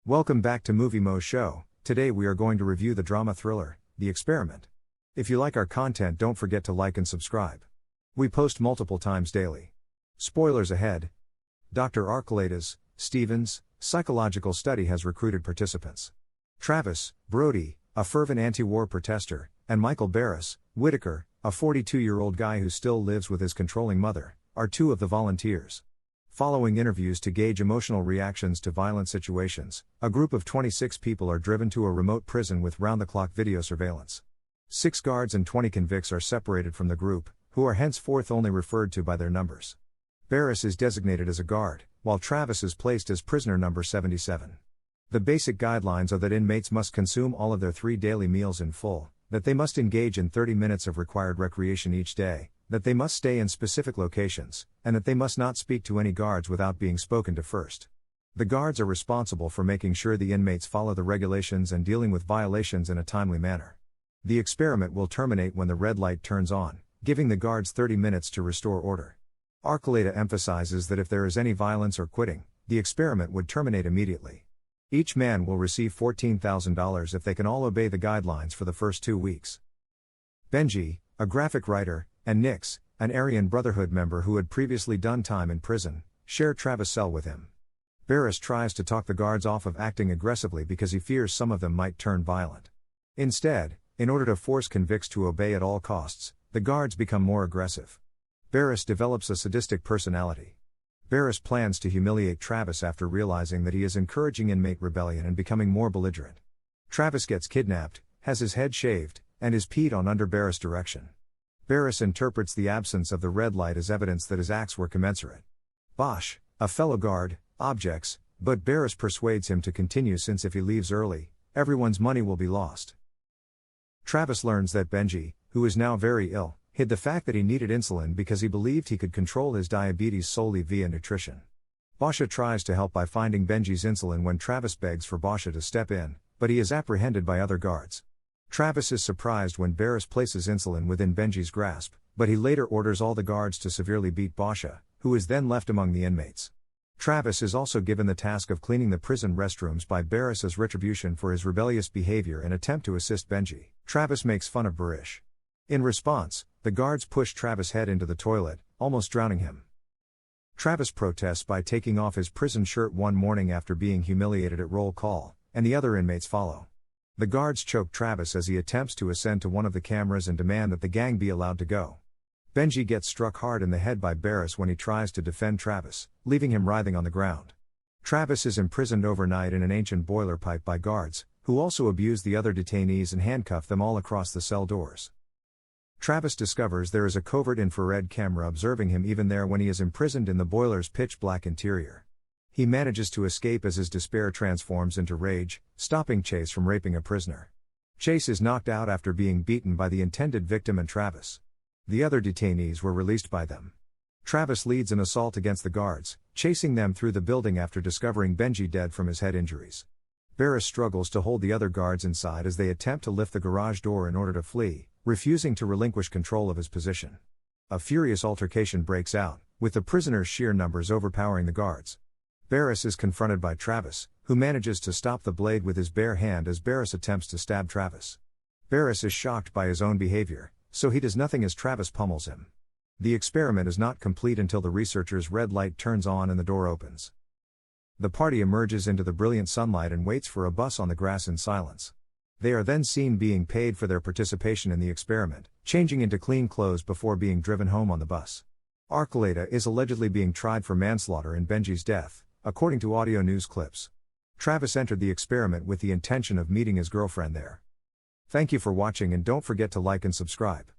Welcome back to Movie Moshow. Today we are going to review the drama thriller, The Experiment. If you like our content, don't forget to like and subscribe. We post multiple times daily. Spoilers ahead. Dr. Archelaus Stevens' psychological study has recruited participants. Travis Brody, a fervent anti-war protester, and Michael Barris Whitaker, a 42-year-old guy who still lives with his controlling mother, are two of the volunteers. Following interviews to gauge emotional reactions to violent situations, a group of 26 people are driven to a remote prison with round-the-clock video surveillance. 6 guards and 20 convicts are separated from the group, who are henceforth only referred to by their numbers. Barris is designated as a guard, while Travis is placed as prisoner number 77. The basic guidelines are that inmates must consume all of their 3 daily meals in full, that they must engage in 30 minutes of required recreation each day, that they must stay in specific locations, and that they must not speak to any guards without being spoken to first. The guards are responsible for making sure the inmates follow the regulations and dealing with violations in a timely manner. The experiment will terminate when the red light turns on, giving the guards 30 minutes to restore order. Archelaus emphasizes that if there is any violence or quitting, the experiment would terminate immediately. Each man will receive $14,000 if they can all obey the guidelines for the first 2 weeks. Benji, a graphic writer, and Nix, an Aryan Brotherhood member who had previously done time in prison, share Travis' cell with him. Barris tries to talk the guards off of acting aggressively because he fears some of them might turn violent. Instead, in order to force convicts to obey at all costs, the guards become more aggressive. Barris develops a sadistic personality. Barris plans to humiliate Travis after realizing that he is encouraging inmate rebellion and becoming more belligerent. Travis gets kidnapped, has his head shaved, and is peed on under Barris' direction. Barris interprets the absence of the red light as evidence that his acts were commensurate. Bosch, a fellow guard, objects, but Barris persuades him to continue since if he leaves early, everyone's money will be lost. Travis learns that Benji, who is now very ill, hid the fact that he needed insulin because he believed he could control his diabetes solely via nutrition. Bosch tries to help by finding Benji's insulin when Travis begs for Bosch to step in, but he is apprehended by other guards. Travis is surprised when Barris places insulin within Benji's grasp, but he later orders all the guards to severely beat Bosch, who is then left among the inmates. Travis is also given the task of cleaning the prison restrooms by Barris as retribution for his rebellious behavior and attempt to assist Benji. Travis makes fun of Barish. In response, the guards push Travis' head into the toilet, almost drowning him. Travis protests by taking off his prison shirt one morning after being humiliated at roll call, and the other inmates follow. The guards choke Travis as he attempts to ascend to one of the cameras and demand that the gang be allowed to go. Benji gets struck hard in the head by Barris when he tries to defend Travis, leaving him writhing on the ground. Travis is imprisoned overnight in an ancient boiler pipe by guards, who also abuse the other detainees and handcuff them all across the cell doors. Travis discovers there is a covert infrared camera observing him even there when he is imprisoned in the boiler's pitch-black interior. He manages to escape as his despair transforms into rage, stopping Chase from raping a prisoner. Chase is knocked out after being beaten by the intended victim and Travis. The other detainees were released by them. Travis leads an assault against the guards, chasing them through the building after discovering Benji dead from his head injuries. Barris struggles to hold the other guards inside as they attempt to lift the garage door in order to flee, refusing to relinquish control of his position. A furious altercation breaks out, with the prisoners' sheer numbers overpowering the guards. Barris is confronted by Travis, who manages to stop the blade with his bare hand as Barris attempts to stab Travis. Barris is shocked by his own behavior, so he does nothing as Travis pummels him. The experiment is not complete until the researchers' red light turns on and the door opens. The party emerges into the brilliant sunlight and waits for a bus on the grass in silence. They are then seen being paid for their participation in the experiment, changing into clean clothes before being driven home on the bus. Archelaus is allegedly being tried for manslaughter in Benji's death, according to audio news clips. Travis entered the experiment with the intention of meeting his girlfriend there. Thank you for watching and don't forget to like and subscribe.